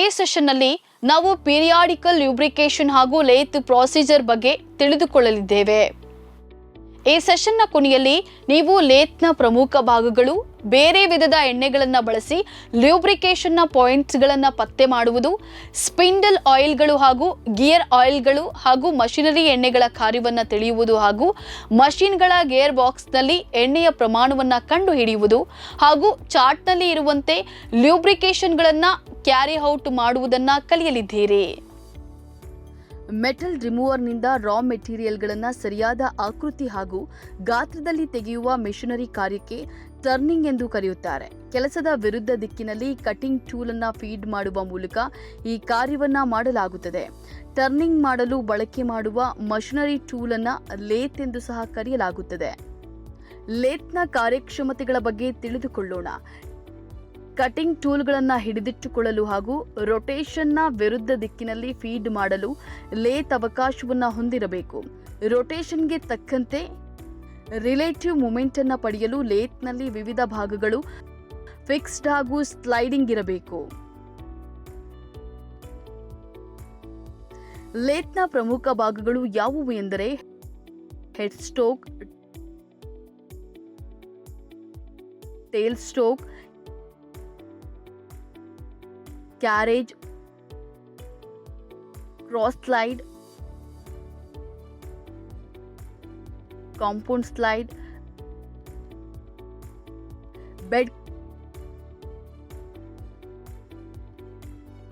ಈ ಸೆಷನ್ನಲ್ಲಿ ನಾವು ಪೀರಿಯಾಡಿಕಲ್ ಲ್ಯೂಬ್ರಿಕೇಷನ್ ಹಾಗೂ ಲೇತ್ ಪ್ರೊಸೀಜರ್ ಬಗ್ಗೆ ತಿಳಿದುಕೊಳ್ಳಲಿದ್ದೇವೆ. ಈ ಸೆಷನ್ನ ಕೊನೆಯಲ್ಲಿ ನೀವು ಲೇತ್ನ ಪ್ರಮುಖ ಭಾಗಗಳು, ಬೇರೆ ವಿಧದ ಎಣ್ಣೆಗಳನ್ನು ಬಳಸಿ ಲ್ಯೂಬ್ರಿಕೇಷನ್ನ ಪಾಯಿಂಟ್ಸ್ಗಳನ್ನು ಪತ್ತೆ ಮಾಡುವುದು, ಸ್ಪಿಂಡಲ್ ಆಯಿಲ್ಗಳು ಹಾಗೂ ಗಿಯರ್ ಆಯಿಲ್ಗಳು ಹಾಗೂ ಮಷಿನರಿ ಎಣ್ಣೆಗಳ ಕಾರ್ಯವನ್ನು ತಿಳಿಯುವುದು ಹಾಗೂ ಮಷಿನ್ಗಳ ಗೇರ್ ಬಾಕ್ಸ್ನಲ್ಲಿ ಎಣ್ಣೆಯ ಪ್ರಮಾಣವನ್ನು ಕಂಡುಹಿಡಿಯುವುದು ಹಾಗೂ ಚಾರ್ಟ್ನಲ್ಲಿ ಇರುವಂತೆ ಲ್ಯೂಬ್ರಿಕೇಷನ್ಗಳನ್ನು ಕ್ಯಾರಿ ಔಟ್ ಮಾಡುವುದನ್ನು ಕಲಿಯಲಿದ್ದೀರಿ. ಮೆಟಲ್ ರಿಮೂವರ್ನಿಂದ ರಾ ಮೆಟೀರಿಯಲ್ಗಳನ್ನು ಸರಿಯಾದ ಆಕೃತಿ ಹಾಗೂ ಗಾತ್ರದಲ್ಲಿ ತೆಗೆಯುವ ಮೆಷಿನರಿ ಕಾರ್ಯಕ್ಕೆ ಟರ್ನಿಂಗ್ ಎಂದು ಕರೆಯುತ್ತಾರೆ. ಕೆಲಸದ ವಿರುದ್ಧ ದಿಕ್ಕಿನಲ್ಲಿ ಕಟಿಂಗ್ ಟೂಲ್ ಅನ್ನು ಫೀಡ್ ಮಾಡುವ ಮೂಲಕ ಈ ಕಾರ್ಯವನ್ನು ಮಾಡಲಾಗುತ್ತದೆ. ಟರ್ನಿಂಗ್ ಮಾಡಲು ಬಳಕೆ ಮಾಡುವ ಮಷಿನರಿ ಟೂಲ್ ಅನ್ನು ಲೇತ್ ಎಂದು ಸಹ ಕರೆಯಲಾಗುತ್ತದೆ. ಲೇತ್ನ ಕಾರ್ಯಕ್ಷಮತೆಗಳ ಬಗ್ಗೆ ತಿಳಿದುಕೊಳ್ಳೋಣ. ಕಟಿಂಗ್ ಟೂಲ್ಗಳನ್ನು ಹಿಡಿದಿಟ್ಟುಕೊಳ್ಳಲು ಹಾಗೂ ರೊಟೇಷನ್ನ ವಿರುದ್ಧ ದಿಕ್ಕಿನಲ್ಲಿ ಫೀಡ್ ಮಾಡಲು ಲೇತ್ ಅವಕಾಶವನ್ನು ಹೊಂದಿರಬೇಕು. ರೊಟೇಷನ್ಗೆ ತಕ್ಕಂತೆ ರಿಲೇಟಿವ್ ಮೂಮೆಂಟ್ ಅನ್ನು ಪಡೆಯಲು ಲೇತ್ನಲ್ಲಿ ವಿವಿಧ ಭಾಗಗಳು ಫಿಕ್ಸ್ಡ್ ಹಾಗೂ ಸ್ಲೈಡಿಂಗ್ ಇರಬೇಕು. ಲೇತ್ನ ಪ್ರಮುಖ ಭಾಗಗಳು ಯಾವುವು ಎಂದರೆ head stock, tail stock, carriage, cross slide, compound slide, bed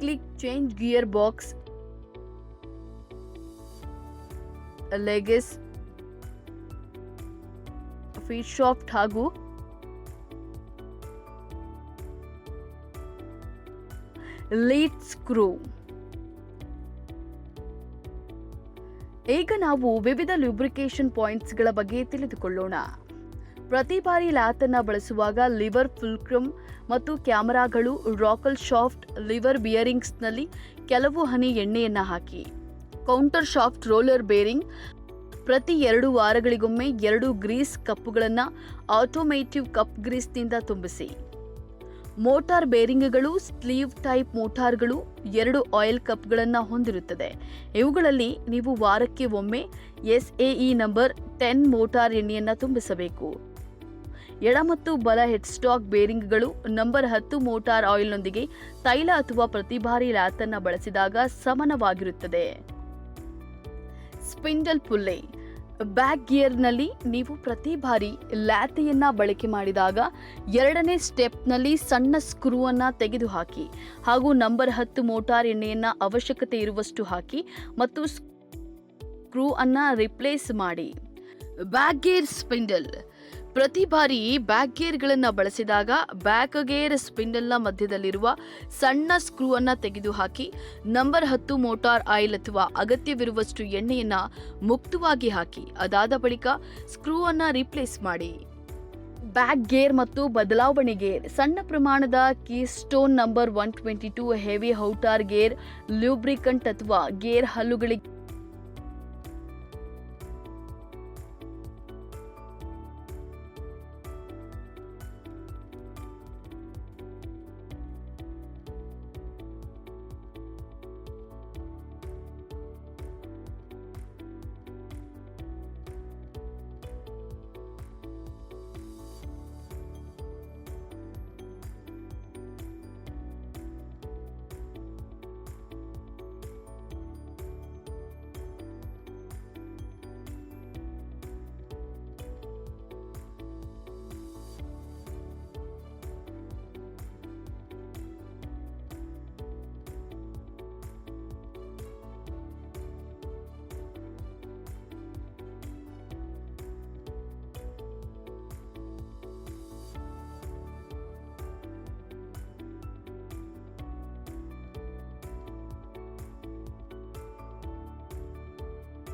ಕ್ಲಿಕ್ change gear box, legs, feed shaft ಹಾಗೂ ಲೀಡ್ ಸ್ಕ್ರೂ. ಈಗ ನಾವು ವಿವಿಧ ಲ್ಯೂಬ್ರಿಕೇಷನ್ ಪಾಯಿಂಟ್ಸ್ಗಳ ಬಗ್ಗೆ ತಿಳಿದುಕೊಳ್ಳೋಣ. ಪ್ರತಿ ಬಾರಿ ಲ್ಯಾತ್ ಅನ್ನು ಬಳಸುವಾಗ ಲಿವರ್ ಫುಲ್ಕ್ರಮ್ ಮತ್ತು ಕ್ಯಾಮರಾಗಳು, ರಾಕಲ್ ಶಾಫ್ಟ್, ಲಿವರ್ ಬಿಯರಿಂಗ್ಸ್ನಲ್ಲಿ ಕೆಲವು ಹನಿ ಎಣ್ಣೆಯನ್ನು ಹಾಕಿ. ಕೌಂಟರ್ ಶಾಫ್ಟ್ ರೋಲರ್ ಬೇರಿಂಗ್ ಪ್ರತಿ 2 ವಾರಗಳಿಗೊಮ್ಮೆ 2 ಗ್ರೀಸ್ ಕಪ್ಪುಗಳನ್ನು ಆಟೋಮೇಟಿವ್ ಕಪ್ ಗ್ರೀಸ್ನಿಂದ ತುಂಬಿಸಿ. ಮೋಟಾರ್ ಬೇರಿಂಗ್ಗಳು ಸ್ಲೀವ್ ಟೈಪ್ ಮೋಟಾರ್ಗಳು 2 ಆಯಿಲ್ ಕಪ್ಗಳನ್ನು ಹೊಂದಿರುತ್ತದೆ. ಇವುಗಳಲ್ಲಿ ನೀವು ವಾರಕ್ಕೆ ಒಮ್ಮೆ SAE ನಂಬರ್ 10 ಮೋಟಾರ್ ಎಣ್ಣೆಯನ್ನು ತುಂಬಿಸಬೇಕು. ಎಡ ಮತ್ತು ಬಲ ಹೆಡ್ ಸ್ಟಾಕ್ ಬೇರಿಂಗ್ಗಳು ನಂಬರ್ 10 ಮೋಟಾರ್ ಆಯಿಲ್ನೊಂದಿಗೆ ತೈಲ ಅಥವಾ ಪ್ರತಿ ಬಾರಿ ಲ್ಯಾತ್ ಅನ್ನು ಬಳಸಿದಾಗ ಸಮಾನವಾಗಿರುತ್ತದೆ. ಸ್ಪಿಂಡಲ್ ಪುಲ್ಲೆ ಬ್ಯಾಕ್ ಗಿಯರ್ನಲ್ಲಿ ನೀವು ಪ್ರತಿ ಬಾರಿ ಲ್ಯಾತೆಯನ್ನು ಬಳಕೆ ಮಾಡಿದಾಗ 2ನೇ ಸ್ಟೆಪ್ನಲ್ಲಿ ಸಣ್ಣ ಸ್ಕ್ರೂ ಅನ್ನು ತೆಗೆದುಹಾಕಿ ಹಾಗೂ ನಂಬರ್ 10 ಮೋಟಾರ್ ಎಣ್ಣೆಯನ್ನು ಅವಶ್ಯಕತೆ ಇರುವಷ್ಟು ಹಾಕಿ ಮತ್ತು ಸ್ಕ್ರೂ ಅನ್ನು ರಿಪ್ಲೇಸ್ ಮಾಡಿ. ಬ್ಯಾಕ್ ಗೇರ್ ಸ್ಪಿಂಡಲ್ ಪ್ರತಿ ಬಾರಿ ಬ್ಯಾಕ್ ಗೇರ್ಗಳನ್ನು ಬಳಸಿದಾಗ ಬ್ಯಾಕ್ ಗೇರ್ ಸ್ಪಿಂಡಲ್ನ ಮಧ್ಯದಲ್ಲಿರುವ ಸಣ್ಣ ಸ್ಕ್ರೂ ಅನ್ನು ತೆಗೆದುಹಾಕಿ ನಂಬರ್ 10 ಮೋಟಾರ್ ಆಯಿಲ್ ಅಥವಾ ಅಗತ್ಯವಿರುವಷ್ಟು ಎಣ್ಣೆಯನ್ನು ಮುಕ್ತವಾಗಿ ಹಾಕಿ. ಅದಾದ ಬಳಿಕ ಸ್ಕ್ರೂ ಅನ್ನು ರಿಪ್ಲೇಸ್ ಮಾಡಿ. ಬ್ಯಾಕ್ ಗೇರ್ ಮತ್ತು ಬದಲಾವಣೆ ಗೇರ್ ಸಣ್ಣ ಪ್ರಮಾಣದ keystone number 122 heavy outer gear lubricant ಅಥವಾ ಗೇರ್ ಹಲ್ಲುಗಳಿಗೆ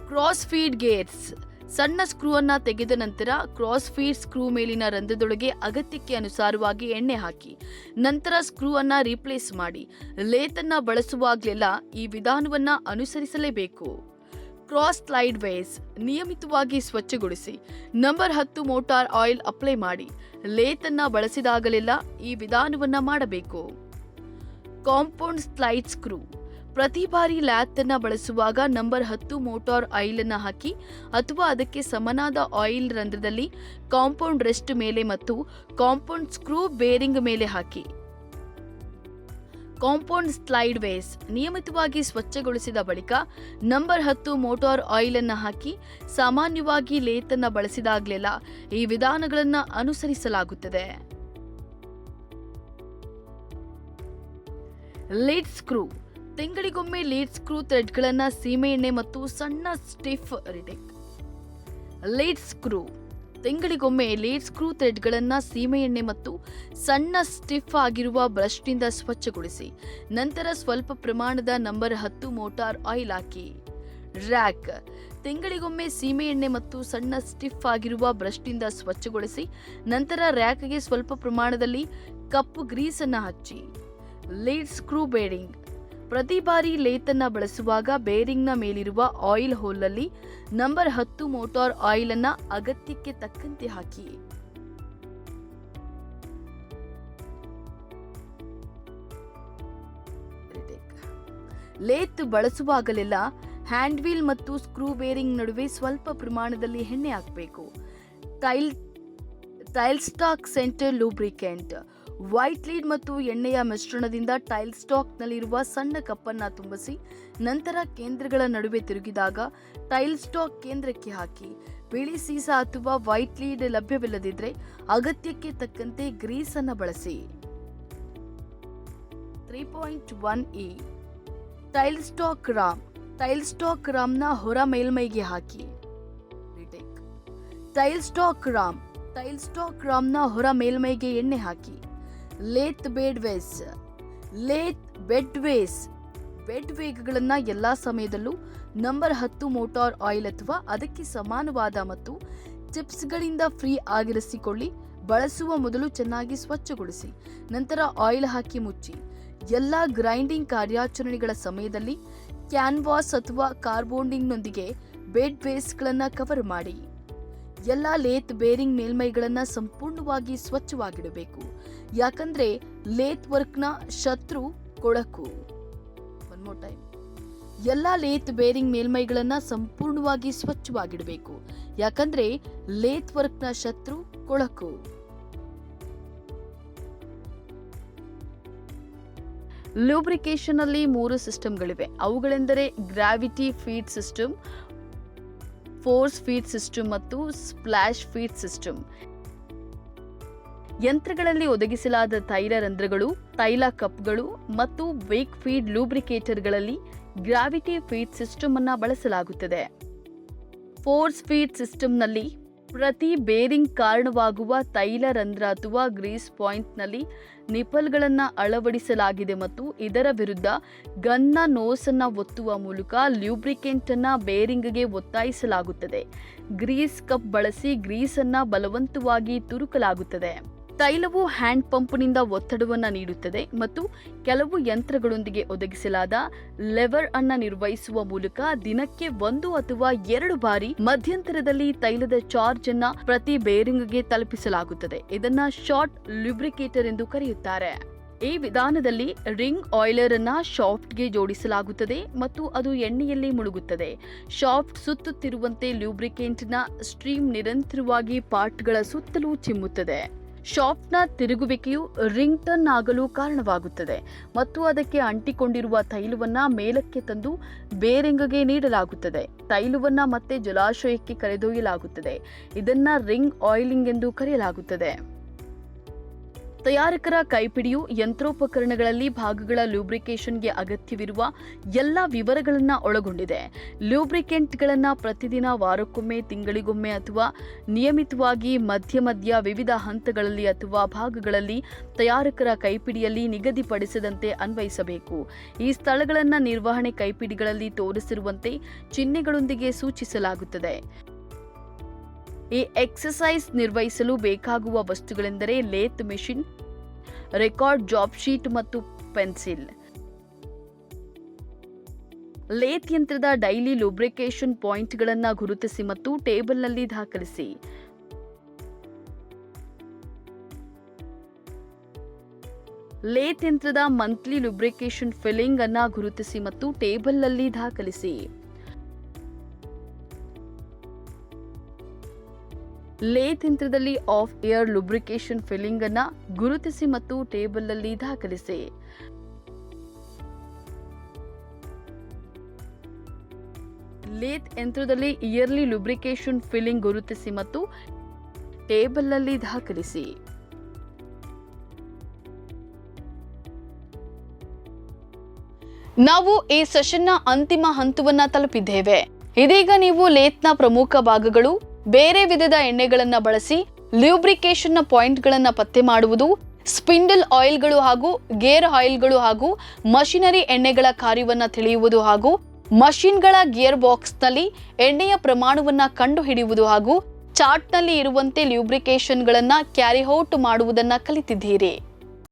ಕ್ರಾಸ್ ಫೀಡ್ ಗೇರ್ಸ್ ಸಣ್ಣ ಸ್ಕ್ರೂ ಅನ್ನ ತೆಗೆದ ನಂತರ ಕ್ರಾಸ್ ಫೀಡ್ ಸ್ಕ್ರೂ ಮೇಲಿನ ರಂಧ್ರದೊಳಗೆ ಅಗತ್ಯಕ್ಕೆ ಅನುಸಾರವಾಗಿ ಎಣ್ಣೆ ಹಾಕಿ ನಂತರ ಸ್ಕ್ರೂ ಅನ್ನ ರೀಪ್ಲೇಸ್ ಮಾಡಿ. ಲೇತ್ ಅನ್ನ ಬಳಸುವಾಗಲೆಲ್ಲ ಈ ವಿಧಾನವನ್ನ ಅನುಸರಿಸಲೇಬೇಕು. ಕ್ರಾಸ್ ಸ್ಲೈಡ್ ವೇಸ್ ನಿಯಮಿತವಾಗಿ ಸ್ವಚ್ಛಗೊಳಿಸಿ. ನಂಬರ್ 10 ಮೋಟಾರ್ ಆಯಿಲ್ ಅಪ್ಲೈ ಮಾಡಿ. ಲೇತ್ ಅನ್ನ ಬಳಸಿದಾಗಲೆಲ್ಲ ಈ ವಿಧಾನವನ್ನ ಮಾಡಬೇಕು. Compound slide screw. ಪ್ರತಿ ಬಾರಿ ಲ್ಯಾತ್ ಅನ್ನ ಬಳಸುವಾಗ ನಂಬರ್ 10 ಮೋಟಾರ್ ಆಯಿಲ್ ಅನ್ನ ಹಾಕಿ ಅಥವಾ ಅದಕ್ಕೆ ಸಮನಾದ ಆಯಿಲ್ ರಂಧ್ರದಲ್ಲಿ ಕಾಂಪೌಂಡ್ ರೆಸ್ಟ್ ಮೇಲೆ ಮತ್ತು ಕಾಂಪೌಂಡ್ ಸ್ಕ್ರೂ ಬೇರಿಂಗ್ ಮೇಲೆ ಹಾಕಿ. ಕಾಂಪೌಂಡ್ ಸ್ಲೈಡ್ ವೇಸ್ ನಿಯಮಿತವಾಗಿ ಸ್ವಚ್ಛಗೊಳಿಸಿದ ಬಳಿಕ ನಂಬರ್ 10 ಮೋಟಾರ್ ಆಯಿಲ್ ಅನ್ನ ಹಾಕಿ ಸಾಮಾನ್ಯವಾಗಿ ಲೇತ್ ಅನ್ನ ಬಳಸಿದಾಗಲೆಲ್ಲ ಈ ವಿಧಾನಗಳನ್ನು ಅನುಸರಿಸಲಾಗುತ್ತದೆ. Lead screw. ತಿಂಗಳಿಗೊಮ್ಮೆ ಲೀಡ್ ಸ್ಕ್ರೂ ಥ್ರೆಡ್ಗಳನ್ನು ಸೀಮೆಎಣ್ಣೆ ಮತ್ತು ಸಣ್ಣ ಸ್ಟಿಫ್ ಲೀಡ್ ಸ್ಕ್ರೂ. ತಿಂಗಳಿಗೊಮ್ಮೆ ಲೀಡ್ ಸ್ಕ್ರೂ ಥ್ರೆಡ್ಗಳನ್ನು ಸೀಮೆಎಣ್ಣೆ ಮತ್ತು ಸಣ್ಣ ಸ್ಟಿಫ್ ಆಗಿರುವ ಬ್ರಷ್ನಿಂದ ಸ್ವಚ್ಛಗೊಳಿಸಿ. ನಂತರ ಸ್ವಲ್ಪ ಪ್ರಮಾಣದ ನಂಬರ್ 10 ಮೋಟಾರ್ ಆಯಿಲ್ ಹಾಕಿ. ರ್ಯಾಕ್. ತಿಂಗಳಿಗೊಮ್ಮೆ ಸೀಮೆಎಣ್ಣೆ ಮತ್ತು ಸಣ್ಣ ಸ್ಟಿಫ್ ಆಗಿರುವ ಬ್ರಷ್ನಿಂದ ಸ್ವಚ್ಛಗೊಳಿಸಿ. ನಂತರ ರ್ಯಾಕ್ಗೆ ಸ್ವಲ್ಪ ಪ್ರಮಾಣದಲ್ಲಿ ಕಪ್ಪು ಗ್ರೀಸ್ ಅನ್ನು ಹಚ್ಚಿ. Lead screw bearing. ಪ್ರತಿ ಬಾರಿ ಲೇತನ್ನ ಬಳಸುವಾಗ ಬೇರಿಂಗ್ನ ಮೇಲಿರುವ ಆಯಿಲ್ ಹೋಲ್ನಲ್ಲಿ ನಂಬರ್ 10 ಮೋಟಾರ್ ಆಯಿಲ್ ಅನ್ನ ಅಗತ್ಯಕ್ಕೆ ತಕ್ಕಂತೆ ಹಾಕಿ. ಲೇತ್ ಬಳಸುವಾಗಲೆಲ್ಲ ಹ್ಯಾಂಡ್ ವೀಲ್ ಮತ್ತು ಸ್ಕ್ರೂ ಬೇರಿಂಗ್ ನಡುವೆ ಸ್ವಲ್ಪ ಪ್ರಮಾಣದಲ್ಲಿ ಎಣ್ಣೆ ಹಾಕಬೇಕು. Tail stock centre lubricant. White lead ಮತ್ತು ಎಣ್ಣೆಯ ಮಿಶ್ರಣದಿಂದ ಟೈಲ್ ಸ್ಟಾಕ್ನಲ್ಲಿರುವ ಸಣ್ಣ ಕಪ್ಪನ್ನು ತುಂಬಿಸಿ ನಂತರ ಕೇಂದ್ರಗಳ ನಡುವೆ ತಿರುಗಿದಾಗ ಟೈಲ್ ಸ್ಟಾಕ್ ಕೇಂದ್ರಕ್ಕೆ ಹಾಕಿ. ಬಿಳಿ ಸೀಸ ಅಥವಾ ವೈಟ್ ಲೀಡ್ ಲಭ್ಯವಿಲ್ಲದಿದ್ದರೆ ಅಗತ್ಯಕ್ಕೆ ತಕ್ಕಂತೆ ಗ್ರೀಸ್ ಅನ್ನು ಬಳಸಿ. 3.1e tail stock ram. Tail stock ರಾಮ್ನ ಹೊರ ಮೇಲ್ಮೈಗೆ ಹಾಕಿ. Tail stock ram. Tail stock ರಾಮ್ನ ಹೊರ ಮೇಲ್ಮೈಗೆ ಎಣ್ಣೆ ಹಾಕಿ. Lathe bed ways. ಬೆಡ್ ವೇಗ್ಗಳನ್ನು ಎಲ್ಲಾ ಸಮಯದಲ್ಲೂ ನಂಬರ್ 10 ಮೋಟಾರ್ ಆಯಿಲ್ ಅಥವಾ ಅದಕ್ಕೆ ಸಮಾನವಾದ ಮತ್ತು ಟಿಪ್ಸ್ಗಳಿಂದ ಫ್ರೀ ಆಗಿರಿಸಿಕೊಳ್ಳಿ. ಬಳಸುವ ಮೊದಲು ಚೆನ್ನಾಗಿ ಸ್ವಚ್ಛಗೊಳಿಸಿ. ನಂತರ ಆಯಿಲ್ ಹಾಕಿ ಮುಚ್ಚಿ. ಎಲ್ಲಾ ಗ್ರೈಂಡಿಂಗ್ ಕಾರ್ಯಾಚರಣೆಗಳ ಸಮಯದಲ್ಲಿ ಕ್ಯಾನ್ವಾಸ್ ಅಥವಾ ಕಾರ್ಬೋಂಡಿಂಗ್ನೊಂದಿಗೆ ಬೆಡ್ ಬೇಸ್ಗಳನ್ನು ಕವರ್ ಮಾಡಿ. ಎಲ್ಲ ಲೇತ್ ಬೇರಿಂಗ್ ಮೇಲ್ಮೈಗಳನ್ನು ಸಂಪೂರ್ಣವಾಗಿ ಸ್ವಚ್ಛವಾಗಿಡಬೇಕು. ಯಾಕಂದ್ರೆ ಲೇತ್ ವರ್ಕ್ನ ಶತ್ರು ಕೊಳಕು. ಎಲ್ಲ ಲೇತ್ ಬೇರಿಂಗ್ ಮೇಲ್ಮೈಗಳನ್ನು ಸಂಪೂರ್ಣವಾಗಿ ಸ್ವಚ್ಛವಾಗಿಡಬೇಕು. ಯಾಕಂದ್ರೆ ಲೇತ್ ವರ್ಕ್ನ ಶತ್ರು ಕೊಳಕು. ಲೂಬ್ರಿಕೇಶನ್ ಅಲ್ಲಿ 3 ಸಿಸ್ಟಮ್ಗಳಿವೆ. ಅವುಗಳೆಂದರೆ gravity feed system, force feed system ಮತ್ತು ಸ್ಪ್ಲಾಶ್ ಫೀಡ್ ಸಿಸ್ಟಮ್. ಯಂತ್ರಗಳಲ್ಲಿ ಒದಗಿಸಲಾದ ತೈಲ ರಂಧ್ರಗಳು, ತೈಲ ಕಪ್ಗಳು ಮತ್ತು ವೇಕ್ ಫೀಡ್ ಲೂಬ್ರಿಕೇಟರ್ಗಳಲ್ಲಿ ಗ್ರಾವಿಟಿ ಫೀಡ್ ಸಿಸ್ಟಮ್ ಅನ್ನು ಬಳಸಲಾಗುತ್ತದೆ. ಫೋರ್ಸ್ ಫೀಡ್ ಸಿಸ್ಟಮ್ನಲ್ಲಿ ಪ್ರತಿ ಬೇರಿಂಗ್ ಕಾರಣವಾಗುವ ತೈಲ ರಂಧ್ರ ಅಥವಾ ಗ್ರೀಸ್ ಪಾಯಿಂಟ್ನಲ್ಲಿ ನಿಪಲ್ಗಳನ್ನು ಅಳವಡಿಸಲಾಗಿದೆ ಮತ್ತು ಇದರ ವಿರುದ್ಧ ಗನ್ನ ನೋಸನ್ನು ಒತ್ತುವ ಮೂಲಕ ಲ್ಯೂಬ್ರಿಕೆಂಟ್ ಅನ್ನು ಬೇರಿಂಗ್ಗೆ ಒತ್ತಾಯಿಸಲಾಗುತ್ತದೆ. ಗ್ರೀಸ್ ಕಪ್ ಬಳಸಿ ಗ್ರೀಸ್ ಅನ್ನು ಬಲವಂತವಾಗಿ ತುರುಕಲಾಗುತ್ತದೆ. ತೈಲವು ಹ್ಯಾಂಡ್ ಪಂಪ್ನಿಂದ ಒತ್ತಡವನ್ನು ನೀಡುತ್ತದೆ ಮತ್ತು ಕೆಲವು ಯಂತ್ರಗಳೊಂದಿಗೆ ಒದಗಿಸಲಾದ ಲೆವರ್ ಅನ್ನು ನಿರ್ವಹಿಸುವ ಮೂಲಕ ದಿನಕ್ಕೆ 1 ಅಥವಾ 2 ಬಾರಿ ಮಧ್ಯಂತರದಲ್ಲಿ ತೈಲದ ಚಾರ್ಜ್ ಅನ್ನು ಪ್ರತಿ ಬೇರಿಂಗ್ಗೆ ತಲುಪಿಸಲಾಗುತ್ತದೆ. ಇದನ್ನ ಶಾರ್ಟ್ ಲೂಬ್ರಿಕೇಟರ್ ಎಂದು ಕರೆಯುತ್ತಾರೆ. ಈ ವಿಧಾನದಲ್ಲಿ ರಿಂಗ್ ಆಯಿಲರ್ ಅನ್ನ ಶಾಫ್ಟ್ಗೆ ಜೋಡಿಸಲಾಗುತ್ತದೆ ಮತ್ತು ಅದು ಎಣ್ಣೆಯಲ್ಲಿ ಮುಳುಗುತ್ತದೆ. ಶಾಫ್ಟ್ ಸುತ್ತುತ್ತಿರುವಂತೆ ಲೂಬ್ರಿಕೆಂಟ್ನ ಸ್ಟ್ರೀಮ್ ನಿರಂತರವಾಗಿ ಪಾರ್ಟ್ಗಳ ಸುತ್ತಲೂ ಚಿಮ್ಮುತ್ತದೆ. ಶಾಫ್ಟ್ನ ತಿರುಗುವಿಕೆಯು ರಿಂಗ್ ಟರ್ನ್ ಆಗಲು ಕಾರಣವಾಗುತ್ತದೆ ಮತ್ತು ಅದಕ್ಕೆ ಅಂಟಿಕೊಂಡಿರುವ ತೈಲವನ್ನು ಮೇಲಕ್ಕೆ ತಂದು ಬೇರಿಂಗ್ಗೆ ನೀಡಲಾಗುತ್ತದೆ. ತೈಲವನ್ನು ಮತ್ತೆ ಜಲಾಶಯಕ್ಕೆ ಕರೆದೊಯ್ಯಲಾಗುತ್ತದೆ. ಇದನ್ನು ರಿಂಗ್ ಆಯಿಲಿಂಗ್ ಎಂದು ಕರೆಯಲಾಗುತ್ತದೆ. ತಯಾರಕರ ಕೈಪಿಡಿಯು ಯಂತ್ರೋಪಕರಣಗಳಲ್ಲಿ ಭಾಗಗಳ ಲೂಬ್ರಿಕೇಷನ್ಗೆ ಅಗತ್ಯವಿರುವ ಎಲ್ಲ ವಿವರಗಳನ್ನು ಒಳಗೊಂಡಿದೆ. ಲೂಬ್ರಿಕೆಂಟ್ಗಳನ್ನು ಪ್ರತಿದಿನ, ವಾರಕ್ಕೊಮ್ಮೆ, ತಿಂಗಳಿಗೊಮ್ಮೆ ಅಥವಾ ನಿಯಮಿತವಾಗಿ ಮಧ್ಯ ವಿವಿಧ ಹಂತಗಳಲ್ಲಿ ಅಥವಾ ಭಾಗಗಳಲ್ಲಿ ತಯಾರಕರ ಕೈಪಿಡಿಯಲ್ಲಿ ನಿಗದಿಪಡಿಸಿದಂತೆ ಅನ್ವಯಿಸಬೇಕು. ಈ ಸ್ಥಳಗಳನ್ನು ನಿರ್ವಹಣೆ ಕೈಪಿಡಿಗಳಲ್ಲಿ ತೋರಿಸಿರುವಂತೆ ಚಿಹ್ನೆಗಳೊಂದಿಗೆ ಸೂಚಿಸಲಾಗುತ್ತದೆ. ಈ ಎಕ್ಸರ್ಸೈಸ್ ನಿರ್ವಹಿಸಲು ಬೇಕಾಗುವ ವಸ್ತುಗಳೆಂದರೆ lathe machine, record job sheet ಮತ್ತು ಪೆನ್ಸಿಲ್. ಲೇತ್ ಯಂತ್ರದ ಡೈಲಿ ಲೂಬ್ರಿಕೇಷನ್ ಪಾಯಿಂಟ್ಗಳನ್ನು ಗುರುತಿಸಿ ಮತ್ತು ಟೇಬಲ್ನಲ್ಲಿ ದಾಖಲಿಸಿ. ಲೇತ್ ಯಂತ್ರದ ಮಂತ್ಲಿ ಲುಬ್ರಿಕೇಶನ್ ಫಿಲ್ಲಿಂಗ್ ಅನ್ನ ಗುರುತಿಸಿ ಮತ್ತು ಟೇಬಲ್ ನಲ್ಲಿ ದಾಖಲಿಸಿ. ಲೇತ್ ಯಂತ್ರದಲ್ಲಿ ಆಫ್ ಏರ್ ಲುಬ್ರಿಕೇಶನ್ ಫಿಲ್ಲಿಂಗ್ ಅನ್ನ ಗುರುತಿಸಿ ಮತ್ತು ಟೇಬಲ್ ನಲ್ಲಿ ದಾಖಲಿಸಿ. ಲೇತ್ ಯಂತ್ರದಲ್ಲಿ ಇಯರ್ಲಿ ಲುಬ್ರಿಕೇಶನ್ ಫಿಲ್ಲಿಂಗ್ ಗುರುತಿಸಿ ಮತ್ತು ಟೇಬಲ್ ನಲ್ಲಿ ದಾಖಲಿಸಿ. ನಾವು ಈ ಸೆಷನ್ನ ಅಂತಿಮ ಹಂತವನ್ನ ತಲುಪಿದ್ದೇವೆ. ಇದೀಗ ನೀವು ಲೇತ್ನ ಪ್ರಮುಖ ಭಾಗಗಳು, ಬೇರೆ ವಿಧದ ಎಣ್ಣೆಗಳನ್ನು ಬಳಸಿ ಲ್ಯೂಬ್ರಿಕೇಶನ್ನ ಪಾಯಿಂಟ್ಗಳನ್ನು ಪತ್ತೆ ಮಾಡುವುದು, ಸ್ಪಿಂಡಲ್ ಆಯಿಲ್ಗಳು ಹಾಗೂ ಗೇರ್ ಆಯಿಲ್ಗಳು ಹಾಗೂ ಮಷಿನರಿ ಎಣ್ಣೆಗಳ ಕಾರ್ಯವನ್ನು ತಿಳಿಯುವುದು ಹಾಗೂ ಮಷಿನ್ಗಳ ಗೇರ್ ಬಾಕ್ಸ್ನಲ್ಲಿ ಎಣ್ಣೆಯ ಪ್ರಮಾಣವನ್ನು ಕಂಡುಹಿಡಿಯುವುದು ಹಾಗೂ ಚಾರ್ಟ್ನಲ್ಲಿ ಇರುವಂತೆ ಲ್ಯೂಬ್ರಿಕೇಶನ್ಗಳನ್ನು ಕ್ಯಾರಿ ಔಟ್ ಮಾಡುವುದನ್ನು ಕಲಿತಿದ್ದೀರಿ.